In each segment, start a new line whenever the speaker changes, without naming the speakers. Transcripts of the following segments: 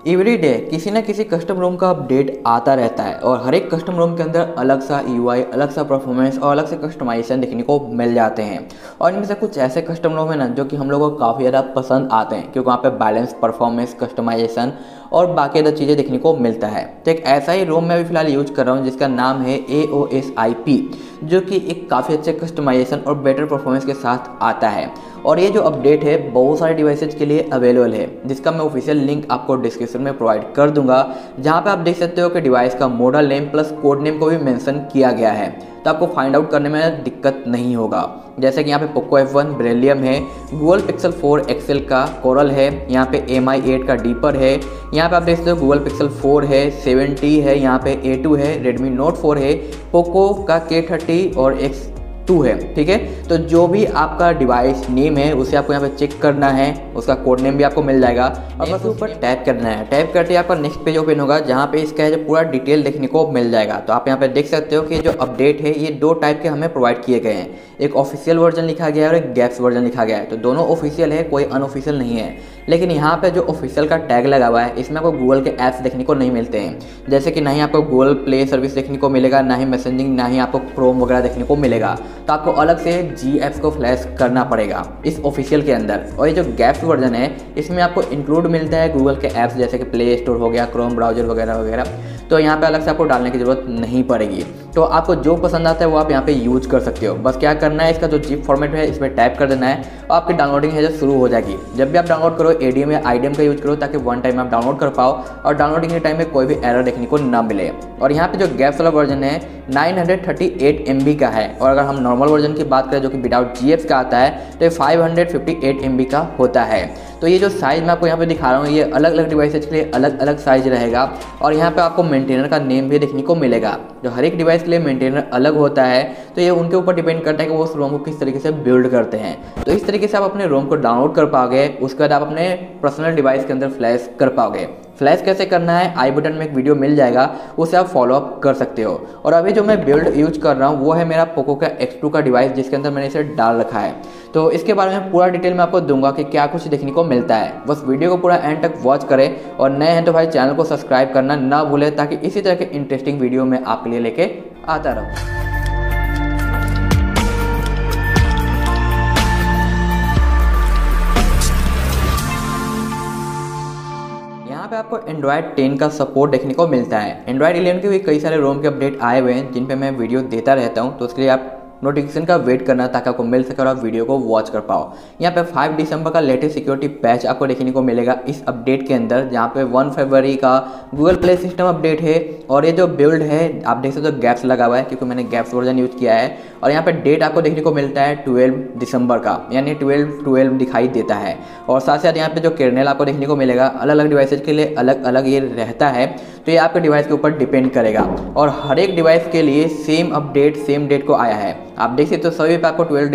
Everyday किसी न किसी कस्टम रोम का अपडेट आता रहता है और हर एक कस्टम रोम के अंदर अलग सा यूआई, अलग सा परफॉर्मेंस और अलग से कस्टमाइजेशन देखने को मिल जाते हैं। और इनमें से कुछ ऐसे कस्टम रोम है ना जो कि हम लोगों को काफ़ी ज़्यादा पसंद आते हैं, क्योंकि वहाँ पे बैलेंस, परफॉर्मेंस, कस्टमाइजेशन और बाकी अदर चीज़ें देखने को मिलता है। तो एक ऐसा ही रोम मैं अभी फिलहाल यूज कर रहा हूँ जिसका नाम है AOSiP, जो कि एक काफ़ी अच्छे कस्टमाइजेशन और बेटर परफॉर्मेंस के साथ आता है। और ये जो अपडेट है बहुत सारे डिवाइसेज के लिए अवेलेबल है, जिसका मैं ऑफिशियल लिंक आपको डिस्क्रिप्शन में प्रोवाइड कर दूंगा, जहां पे आप देख सकते हो कि डिवाइस का model name plus code name को भी मेंशन किया गया है, तो आपको फाइंड आउट करने में दिक्कत नहीं होगा। जैसे कि यहाँ पे पोको F1 ब्रेलियम है, गूगल पिक्सल 4 एक्सेल का कोरल है, यहाँ पे MI 8 का डीपर है, यहाँ पे आप देख सकते हो गूगल पिक्सल 4 है, 7T है, यहाँ पे A2 है, रेडमी नोट 4 है, पोको का K30 और X2 है। ठीक है, तो जो भी आपका डिवाइस नेम है उसे आपको यहाँ पे चेक करना है, उसका कोड नेम भी आपको मिल जाएगा और बस ऊपर टैप करना है। टैप करते ही आपका नेक्स्ट पेज ओपन होगा, जहाँ पे इसका जो पूरा डिटेल देखने को मिल जाएगा। तो आप यहाँ पे देख सकते हो कि जो अपडेट है ये दो टाइप के हमें प्रोवाइड किए गए हैं, एक ऑफिशियल वर्जन लिखा गया है और एक गैप्स वर्जन लिखा गया है। तो दोनों ऑफिशियल है, कोई अनऑफिशियल नहीं है। लेकिन यहाँ पे जो ऑफिशियल का टैग लगा हुआ है इसमें आपको गूगल के ऐप्स देखने को नहीं मिलते हैं, जैसे कि ना ही आपको गूगल प्ले सर्विस देखने को मिलेगा, ना ही मैसेजिंग, ना ही आपको क्रोम वगैरह देखने को मिलेगा। तो आपको अलग से जी ऐप्स को फ्लैश करना पड़ेगा इस ऑफिशियल के अंदर। और ये जो गैप्स वर्जन है इसमें आपको इंक्लूड मिलता है गूगल के ऐप्स, जैसे कि प्ले स्टोर हो गया, क्रोम ब्राउजर वगैरह वगैरह। तो यहाँ पे अलग से आपको डालने की जरूरत नहीं पड़ेगी। तो आपको जो पसंद आता है वो आप यहाँ पे यूज कर सकते हो। बस क्या करना है, इसका जो जिप फॉर्मेट है इसमें टाइप कर देना है और आपकी डाउनलोडिंग है जो शुरू हो जाएगी। जब भी आप डाउनलोड करो ADM या IDM का यूज करो, ताकि वन टाइम आप डाउनलोड कर पाओ और डाउनलोडिंग के टाइम में कोई भी एरर देखने को ना मिले। और यहाँ पे जो गैप्स वाला वर्जन है 938 MB का है, और अगर हम नॉर्मल वर्जन की बात करें जो कि विदाउट GF का आता है तो 558 MB का होता है। तो ये जो साइज़ मैं आपको यहाँ पे दिखा रहा हूँ ये अलग अलग डिवाइसेज के लिए अलग अलग साइज रहेगा। और यहाँ पे आपको मेंटेनर का नेम भी देखने को मिलेगा, जो हर एक डिवाइस के लिए मेंटेनर अलग होता है। तो ये उनके ऊपर डिपेंड करता है कि वो उस रोम को किस तरीके से बिल्ड करते हैं। तो इस तरीके से आप अपने रोम को डाउनलोड कर पाओगे, उसके बाद आप अपने पर्सनल डिवाइस के अंदर फ्लैश कर पाओगे। फ्लैश कैसे करना है आई बटन में एक वीडियो मिल जाएगा, उसे आप फॉलो अप कर सकते हो। और अभी जो मैं बिल्ड यूज कर रहा हूँ वो है मेरा पोको का X2 का डिवाइस, जिसके अंदर मैंने इसे डाल रखा है। तो इसके बारे में पूरा डिटेल मैं आपको दूंगा कि क्या कुछ देखने को मिलता है। बस वीडियो को पूरा एंड तक वॉच करें, और नए हैं तो भाई चैनल को सब्सक्राइब करना ना भूलें, ताकि इसी तरह के इंटरेस्टिंग वीडियो मैं आपके लिए लेके आता रहूँ। यहाँ पे आपको Android 10 का सपोर्ट देखने को मिलता है। Android 11 के भी कई सारे रोम के अपडेट आए हुए हैं जिन पे मैं वीडियो देता रहता हूँ, तो उसके लिए आप नोटिफिकेशन का वेट करना ताकि आपको मिल सके और आप वीडियो को वॉच कर पाओ। यहाँ पे 5 दिसंबर का लेटेस्ट सिक्योरिटी पैच आपको देखने को मिलेगा इस अपडेट के अंदर, जहाँ पे 1 फरवरी का गूगल प्ले सिस्टम अपडेट है। और ये जो बिल्ड है आप देख सकते हो गैप्स लगा हुआ है, क्योंकि मैंने गैप्स वर्जन यूज किया है। और यहाँ पे डेट आपको देखने को मिलता है 12 दिसंबर का, यानी 12/12 दिखाई देता है। और साथ साथ यहाँ पे जो कर्नेल आपको देखने को मिलेगा अलग अलग डिवाइसेज के लिए अलग अलग ये रहता है। तो ये आपके डिवाइस के ऊपर डिपेंड करेगा, और हर एक डिवाइस के लिए सेम अपडेट सेम डेट को आया है। आप देख सकते हो सभी पे आपको 12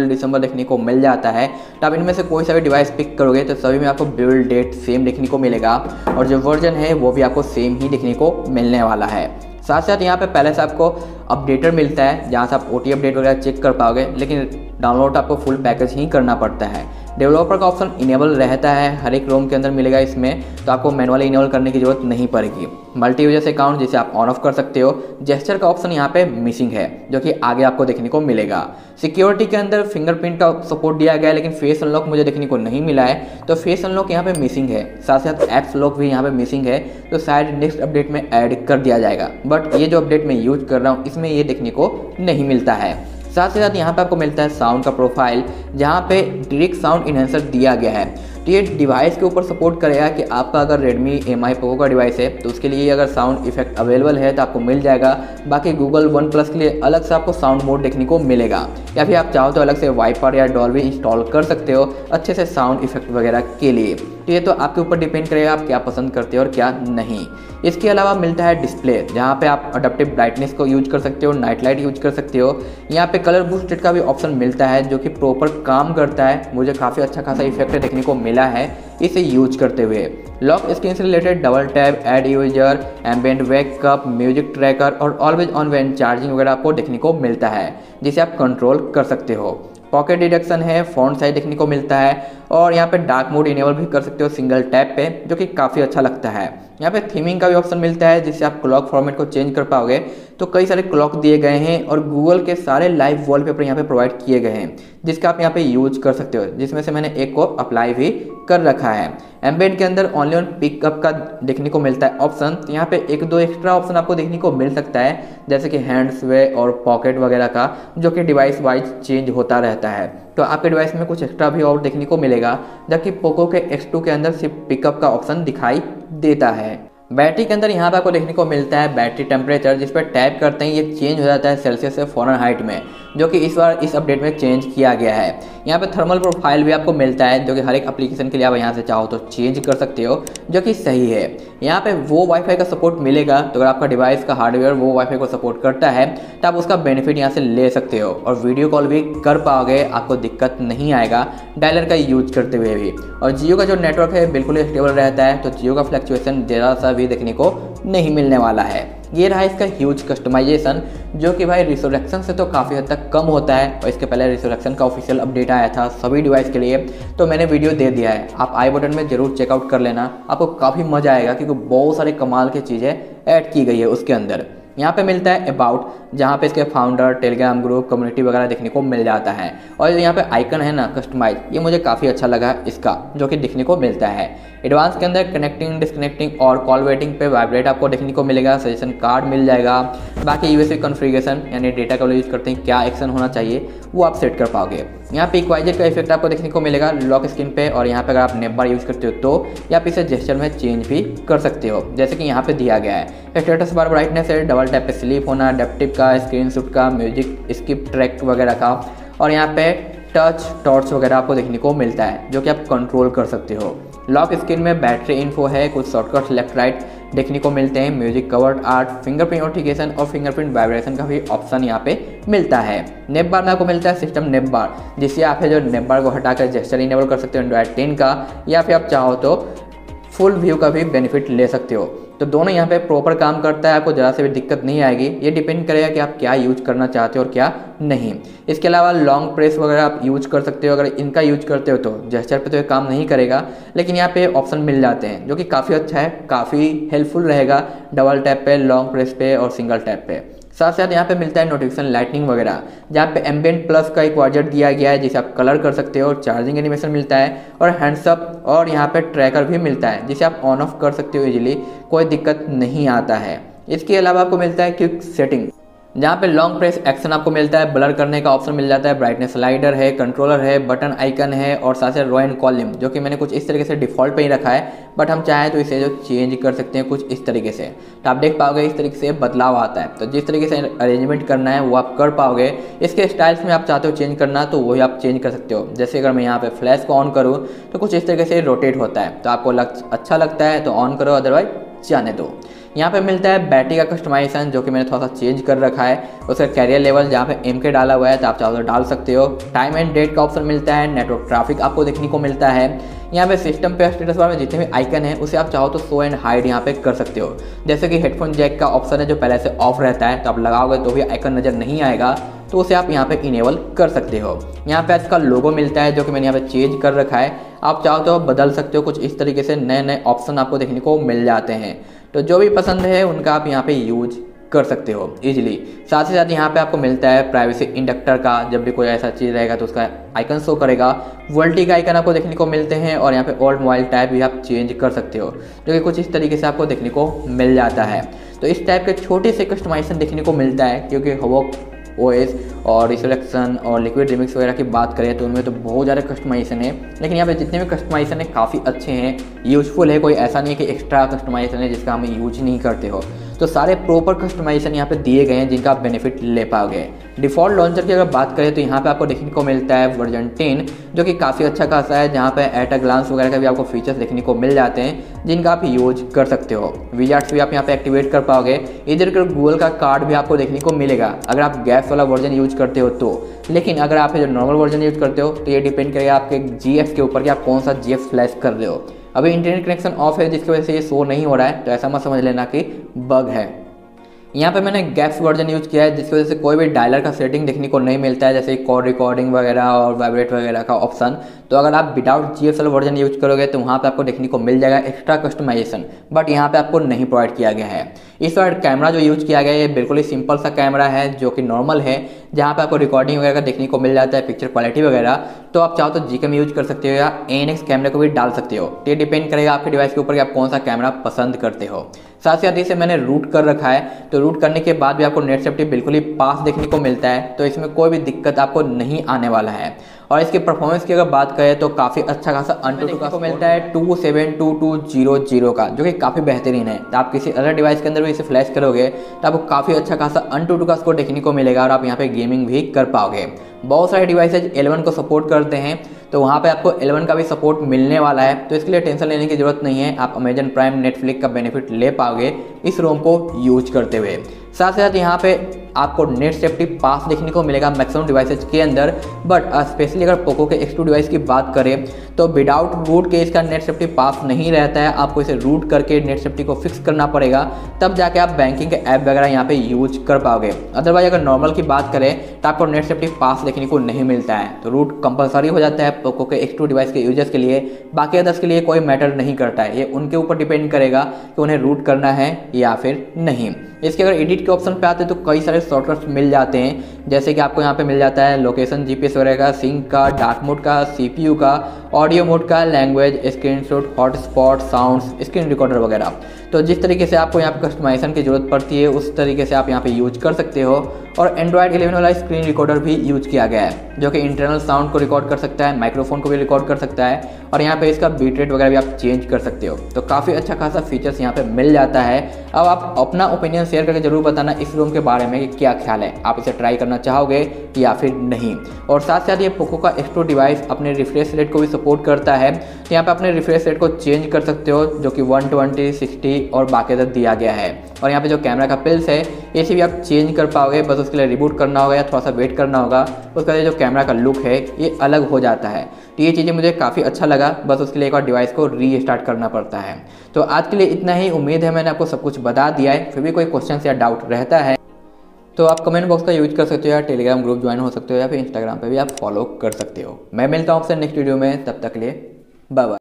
दिसंबर देखने को मिल जाता है। तो आप इनमें से कोई सा भी डिवाइस पिक करोगे तो सभी में आपको बिल्ड डेट सेम देखने को मिलेगा, और जो वर्जन है वो भी आपको सेम ही देखने को मिलने वाला है। साथ साथ यहाँ पे पहले से आपको अपडेटर मिलता है, जहाँ से आप OT अपडेट वगैरह चेक कर पाओगे, लेकिन डाउनलोड आपको फुल पैकेज ही करना पड़ता है। डेवलपर का ऑप्शन इनेबल रहता है, हर एक रोम के अंदर मिलेगा इसमें, तो आपको मैनुअली इनेबल करने की जरूरत नहीं पड़ेगी। मल्टी यूजर्स अकाउंट जिसे आप ऑन ऑफ कर सकते हो। जेस्चर का ऑप्शन यहाँ पे मिसिंग है, जो कि आगे आपको देखने को मिलेगा। सिक्योरिटी के अंदर फिंगरप्रिंट का सपोर्ट दिया गया है, लेकिन फेस अनलॉक मुझे देखने को नहीं मिला है, तो फेस अनलॉक यहाँ पे मिसिंग है। साथ साथ एप्स लॉक भी यहाँ पे मिसिंग है, तो शायद नेक्स्ट अपडेट में ऐड कर दिया जाएगा। बट ये जो अपडेट मैं यूज कर रहा हूँ इसमें ये देखने को नहीं मिलता है। साथ ही साथ यहाँ पे आपको मिलता है साउंड का प्रोफाइल, जहाँ पे डायरेक्ट साउंड इनहेंसर दिया गया है। तो ये डिवाइस के ऊपर सपोर्ट करेगा कि आपका अगर रेडमी MI पोको का डिवाइस है तो उसके लिए अगर साउंड इफेक्ट अवेलेबल है तो आपको मिल जाएगा। बाकी गूगल वन प्लस के लिए अलग से आपको साउंड मोड देखने को मिलेगा, या फिर आप चाहो तो अलग से वाइपर या डॉल्बी इंस्टॉल कर सकते हो अच्छे से साउंड इफेक्ट वगैरह के लिए। तो ये तो आपके ऊपर डिपेंड करेगा आप क्या पसंद करते हो और क्या नहीं। इसके अलावा मिलता है डिस्प्ले, जहाँ पे आप अडेप्टिव ब्राइटनेस को यूज कर सकते हो, नाइट लाइट यूज कर सकते हो। यहाँ पे कलर बूस्टेड का भी ऑप्शन मिलता है, जो कि प्रॉपर काम करता है। मुझे काफ़ी अच्छा खासा इफेक्ट देखने को मिला है इसे यूज करते हुए। लॉक स्क्रीन से related double tap, add user, ambient wake up, music tracker और ऑलवेज ऑन व्हेन चार्जिंग वगैरह आपको देखने को मिलता है, जिसे आप कंट्रोल कर सकते हो। पॉकेट डिडक्शन है, फॉन्ट साइज देखने को मिलता है, और यहाँ पे डार्क मोड इनेबल भी कर सकते हो सिंगल टैप पे, जो कि काफ़ी अच्छा लगता है। यहाँ पे थीमिंग का भी ऑप्शन मिलता है जिससे आप क्लॉक फॉर्मेट को चेंज कर पाओगे। तो कई सारे क्लॉक दिए गए हैं और गूगल के सारे लाइव वॉलपेपर यहाँ पे प्रोवाइड किए गए हैं जिसका आप यहाँ पे यूज कर सकते हो, जिसमें से मैंने एक को अप्लाई भी कर रखा है। एम्बेड के अंदर ऑनली ऑन पिकअप का देखने को मिलता है ऑप्शन। तो यहाँ पे एक दो एक्स्ट्रा ऑप्शन आपको देखने को मिल सकता है, जैसे कि हैंड्स वे और पॉकेट वगैरह का, जो कि डिवाइस वाइज चेंज होता रहता है। तो आपके डिवाइस में कुछ एक्स्ट्रा भी और देखने को मिलेगा, जबकि पोको के X2 के अंदर सिर्फ पिकअप का ऑप्शन दिखाई देता है। बैटरी के अंदर यहाँ पे आपको देखने को मिलता है बैटरी टेम्परेचर, जिस पर टैप करते ही ये चेंज हो जाता है सेल्सियस से फ़ारेनहाइट में, जो कि इस बार इस अपडेट में चेंज किया गया है। यहाँ पे थर्मल प्रोफाइल भी आपको मिलता है, जो कि हर एक एप्लीकेशन के लिए आप यहाँ से चाहो तो चेंज कर सकते हो, जो कि सही है। यहाँ पे वो वाईफाई का सपोर्ट मिलेगा, तो अगर आपका डिवाइस का हार्डवेयर वो वाईफाई को सपोर्ट करता है तो आप उसका बेनिफिट यहाँ से ले सकते हो और वीडियो कॉल भी कर पाओगे, आपको दिक्कत नहीं आएगा डायलर का यूज करते हुए भी। और जियो का जो नेटवर्क है बिल्कुल ही स्टेबल रहता है, तो जियो का फ्लक्चुएसन ज़रा सा भी देखने को नहीं मिलने वाला है। ये रहा इसका ह्यूज कस्टमाइजेशन, जो कि भाई रिसोल्यूशन से तो काफ़ी हद तक कम होता है। और इसके पहले रिसोल्यूशन का ऑफिशियल अपडेट आया था सभी डिवाइस के लिए, तो मैंने वीडियो दे दिया है, आप आई बटन में जरूर चेकआउट कर लेना, आपको काफ़ी मज़ा आएगा क्योंकि बहुत सारे कमाल की चीज़ें ऐड की गई है उसके अंदर। यहाँ पे मिलता है अबाउट, जहाँ पे इसके फाउंडर, टेलीग्राम ग्रुप, कम्युनिटी वगैरह देखने को मिल जाता है। और यहाँ पे आइकन है ना कस्टमाइज, ये मुझे काफ़ी अच्छा लगा इसका, जो कि दिखने को मिलता है। एडवांस के अंदर कनेक्टिंग, डिस्कनेक्टिंग और कॉल वेटिंग पे वाइब्रेट आपको देखने को मिलेगा, सजेशन कार्ड मिल जाएगा। बाकी यूएसबी कॉन्फ़िगरेशन यानी डेटा का यूज करते हैं क्या एक्शन होना चाहिए वो आप सेट कर पाओगे। यहाँ पे इक्वाइजेट का इफेक्ट आपको देखने को मिलेगा लॉक स्क्रीन पे, और यहाँ पे अगर आप नेप बार यूज करते हो तो या आप इसे जेस्चर में चेंज भी कर सकते हो, जैसे कि यहाँ पे दिया गया है। स्टेटस बार ब्राइटनेस है, डबल टैप पे स्लीप होना, अडेप्टिव का, स्क्रीनशॉट का, म्यूजिक स्किप ट्रैक वगैरह का, और यहाँ पे टच टॉर्च वगैरह आपको देखने को मिलता है, जो कि आप कंट्रोल कर सकते हो। लॉक स्क्रीन में बैटरी इन्फो है, कुछ शॉर्टकट्स लेफ्ट राइट देखने को मिलते हैं, music covered art, fingerprint notification और फिंगरप्रिंट वाइब्रेशन का भी ऑप्शन यहाँ पे मिलता है। नेप बार में आपको मिलता है सिस्टम नेप बार, जिससे आप है जो नेप बार को हटाकर जेस्चर इनेबल कर सकते हो एंड्रॉइड 10 का, या फिर आप चाहो तो फुल व्यू का भी बेनिफिट ले सकते हो। तो दोनों यहाँ पे प्रॉपर काम करता है, आपको ज़रा से भी दिक्कत नहीं आएगी। ये डिपेंड करेगा कि आप क्या यूज करना चाहते हो और क्या नहीं। इसके अलावा लॉन्ग प्रेस वगैरह आप यूज कर सकते हो, अगर इनका यूज करते हो तो जेस्चर पे तो ये काम नहीं करेगा, लेकिन यहाँ पे ऑप्शन मिल जाते हैं, जो कि काफ़ी अच्छा है, काफ़ी हेल्पफुल रहेगा डबल टैप पे, लॉन्ग प्रेस पे और सिंगल टैप पे। साथ साथ यहाँ पे मिलता है नोटिफिकेशन लाइटनिंग वगैरह, जहाँ पे एम्बिएंट प्लस का एक वाइजर दिया गया है जिसे आप कलर कर सकते हो, चार्जिंग एनिमेशन मिलता है और हैंड्स अप, और यहाँ पे ट्रैकर भी मिलता है जिसे आप ऑन ऑफ कर सकते हो इजीली, कोई दिक्कत नहीं आता है। इसके अलावा आपको मिलता है क्विक सेटिंग, जहाँ पे लॉन्ग प्रेस एक्शन आपको मिलता है, ब्लर करने का ऑप्शन मिल जाता है, ब्राइटनेस स्लाइडर है, कंट्रोलर है, बटन आइकन है और साथ साथ रो एंड कॉलम, जो कि मैंने कुछ इस तरीके से डिफॉल्ट पे ही रखा है, बट हम चाहें तो इसे जो चेंज कर सकते हैं कुछ इस तरीके से। तो आप देख पाओगे इस तरीके से बदलाव आता है, तो जिस तरीके से अरेंजमेंट करना है वो आप कर पाओगे। इसके स्टाइल्स में आप चाहते हो चेंज करना तो वही आप चेंज कर सकते हो। जैसे अगर मैं यहाँ पे फ्लैश को ऑन करूँ तो कुछ इस तरीके से रोटेट होता है, तो आपको अच्छा लगता है तो ऑन करो, अदरवाइज जाने दो। यहाँ पे मिलता है बैटरी का कस्टमाइजेशन, जो कि मैंने थोड़ा सा चेंज कर रखा है। उसका कैरियर लेवल जहाँ पे MK डाला हुआ है तो आप चाहो तो डाल सकते हो। टाइम एंड डेट का ऑप्शन मिलता है, नेटवर्क ट्रैफिक आपको देखने को मिलता है। यहाँ पे सिस्टम पे स्टेटस बार में जितने भी आइकन है उसे आप चाहो तो शो एंड हाइड यहाँ पे कर सकते हो। जैसे कि हेडफोन जैक का ऑप्शन है जो पहले से ऑफ रहता है, तो आप लगाओगे तो भी आइकन नज़र नहीं आएगा, तो उसे आप यहाँ पे इनेबल कर सकते हो। यहाँ पे इसका लोगो मिलता है जो कि मैंने यहाँ पे चेंज कर रखा है, आप चाहो तो बदल सकते हो। कुछ इस तरीके से नए नए ऑप्शन आपको देखने को मिल जाते हैं, तो जो भी पसंद है उनका आप यहाँ पे यूज कर सकते हो इजीली। साथ ही साथ यहाँ पे आपको मिलता है प्राइवेसी इंडक्टर का, जब भी कोई ऐसा चीज़ रहेगा तो उसका आइकन शो करेगा। वोल्टी का आइकन आपको देखने को मिलते हैं, और यहाँ पे ओल्ड मोबाइल टाइप भी आप चेंज कर सकते हो, जो कि कुछ इस तरीके से आपको देखने को मिल जाता है। तो इस टाइप के छोटे से कस्टमाइजेशन देखने को मिलता है, क्योंकि वो OS और रिसोल्यूशन और लिक्विड रिमिक्स वगैरह की बात करें तो उनमें तो बहुत ज़्यादा कस्टमाइजेशन है, लेकिन यहाँ पे जितने भी कस्टमाइजेशन है काफ़ी अच्छे हैं, यूजफुल है। कोई ऐसा नहीं है कि एक्स्ट्रा कस्टमाइजेशन है जिसका हम यूज नहीं करते हो। तो सारे प्रॉपर कस्टमाइजेशन यहाँ पे दिए गए हैं जिनका आप बेनिफिट ले पाओगे। डिफ़ॉल्ट लॉन्चर की अगर बात करें तो यहाँ पे आपको देखने को मिलता है वर्जन 10, जो कि काफ़ी अच्छा खासा है, जहाँ पे एट अ ग्लांस वगैरह का भी आपको फीचर्स देखने को मिल जाते हैं जिनका आप यूज कर सकते हो। विजार्ड्स भी आप यहाँ पे एक्टिवेट कर पाओगे। इधर का गूगल का कार्ड भी आपको देखने को मिलेगा अगर आप गैस वाला वर्जन यूज करते हो तो, लेकिन अगर आप जो नॉर्मल वर्जन यूज करते हो तो ये डिपेंड करेगा आपके GF के ऊपर कि आप कौन सा GF फ्लैश कर रहे हो। अभी इंटरनेट कनेक्शन ऑफ है जिसकी वजह से ये शो नहीं हो रहा है, तो ऐसा मत समझ लेना कि बग है। यहाँ पे मैंने गैप्स वर्जन यूज़ किया है, जिसकी वजह से कोई भी डायलर का सेटिंग देखने को नहीं मिलता है, जैसे कॉल रिकॉर्डिंग वगैरह और वाइब्रेट वगैरह का ऑप्शन। तो अगर आप विदाउट GFL वर्जन यूज करोगे तो वहाँ पे आपको देखने को मिल जाएगा एक्स्ट्रा कस्टमाइजेशन, बट यहाँ पे आपको नहीं प्रोवाइड किया गया है। इस बार कैमरा जो यूज किया गया है ये बिल्कुल ही सिंपल सा कैमरा है जो कि नॉर्मल है, जहाँ पे आपको रिकॉर्डिंग वगैरह का देखने को मिल जाता है, पिक्चर क्वालिटी वगैरह। तो आप चाहो तो GCam यूज कर सकते हो या ANX कैमरे को भी डाल सकते हो। ये डिपेंड करेगा आपके डिवाइस के ऊपर कि आप कौन सा कैमरा पसंद करते हो। साथ ही साथ इसे मैंने रूट कर रखा है, तो रूट करने के बाद भी आपको नेट सेफ्टी बिल्कुल ही पास देखने को मिलता है, तो इसमें कोई भी दिक्कत आपको नहीं आने वाला है। और इसके परफॉर्मेंस की अगर बात करें तो काफ़ी अच्छा खासा AnTuTu का मिलता है 272200 का, जो कि काफ़ी बेहतरीन है। तो आप किसी अदर डिवाइस के अंदर भी इसे फ्लैश करोगे तो आपको काफ़ी अच्छा खासा AnTuTu का स्कोर देखने को मिलेगा और आप यहाँ पे गेमिंग भी कर पाओगे। बहुत सारे डिवाइसेज 11 को सपोर्ट करते हैं, तो वहाँ पे आपको 11 का भी सपोर्ट मिलने वाला है, तो इसके लिए टेंशन लेने की जरूरत नहीं है। आप अमेजन प्राइम, नेटफ्लिक्स का बेनिफिट ले पाओगे इस रोम को यूज करते हुए। साथ ही साथ यहाँ पे आपको नेट सेफ्टी पास देखने को मिलेगा मैक्सिमम डिवाइसेज के अंदर, बट स्पेशली अगर पोको के X2 डिवाइस की बात करें तो विदाउट रूट के इसका नेट सेफ्टी पास नहीं रहता है। आपको इसे रूट करके नेट सेफ्टी को फिक्स करना पड़ेगा, तब जाके आप बैंकिंग के ऐप वगैरह यहाँ पे यूज कर पाओगे। अदरवाइज अगर नॉर्मल की बात करें तो आपको नेट सेफ्टी पास देखने को नहीं मिलता है, तो रूट कंपलसरी हो जाता है पोको के X2 डिवाइस के यूजर्स के लिए। बाकी अदर्स के लिए कोई मैटर नहीं करता है, ये उनके ऊपर डिपेंड करेगा कि उन्हें रूट करना है या फिर नहीं। इसके अगर एडिट के ऑप्शन पे आते हैं तो कई सारे शॉर्टकट्स मिल जाते हैं, जैसे कि आपको यहाँ पे मिल जाता है लोकेशन, GPS वगैरह का, सिंक का, डार्क मोड का, CPU का, ऑडियो मोड का, language, screenshot, hotspot, sounds, screen recorder वगैरह। तो जिस तरीके से आपको यहाँ पे कस्टमाइजेशन की जरूरत पड़ती है उस तरीके से आप यहाँ पे यूज कर सकते हो। और एंड्रॉयड 11 वाला स्क्रीन रिकॉर्डर भी यूज किया गया है, जो कि इंटरनल साउंड को रिकॉर्ड कर सकता है, माइक्रोफोन को भी रिकॉर्ड कर सकता है, और यहाँ पे इसका बीट रेट वगैरह भी आप चेंज कर सकते हो। तो काफ़ी अच्छा खासा फीचर्स यहाँ पे मिल जाता है। अब आप अपना ओपिनियन शेयर करके जरूर बताना इस रोम के बारे में कि क्या ख्याल है, आप इसे ट्राई करना चाहोगे या फिर नहीं। और साथ साथ ये पोको का X2 डिवाइस अपने रिफ्रेश रेट को भी सपोर्ट करता है, तो यहाँ पे अपने रिफ्रेश रेट को चेंज कर सकते हो, जो कि 120, 60 और बाकायदा दिया गया है। और यहाँ पे जो कैमरा का पिल्स है इसे भी आप चेंज कर पाओगे, बस उसके लिए रिबूट करना होगा या थोड़ा सा वेट करना होगा, उसका जो कैमरा का लुक है ये अलग हो जाता है। तो ये चीज़ें मुझे काफ़ी अच्छा लगा, बस उसके लिए एक बार डिवाइस को रीस्टार्ट करना पड़ता है। तो आज के लिए इतना ही, उम्मीद है मैंने आपको सब कुछ बता दिया है। फिर भी कोई क्वेश्चन या डाउट रहता है तो आप कमेंट बॉक्स का यूज कर सकते हो, या टेलीग्राम ग्रुप ज्वाइन हो सकते हो, या फिर इंस्टाग्राम पे भी आप फॉलो कर सकते हो। मैं मिलता हूँ आपसे नेक्स्ट वीडियो में, तब तक के लिए बाय बाय।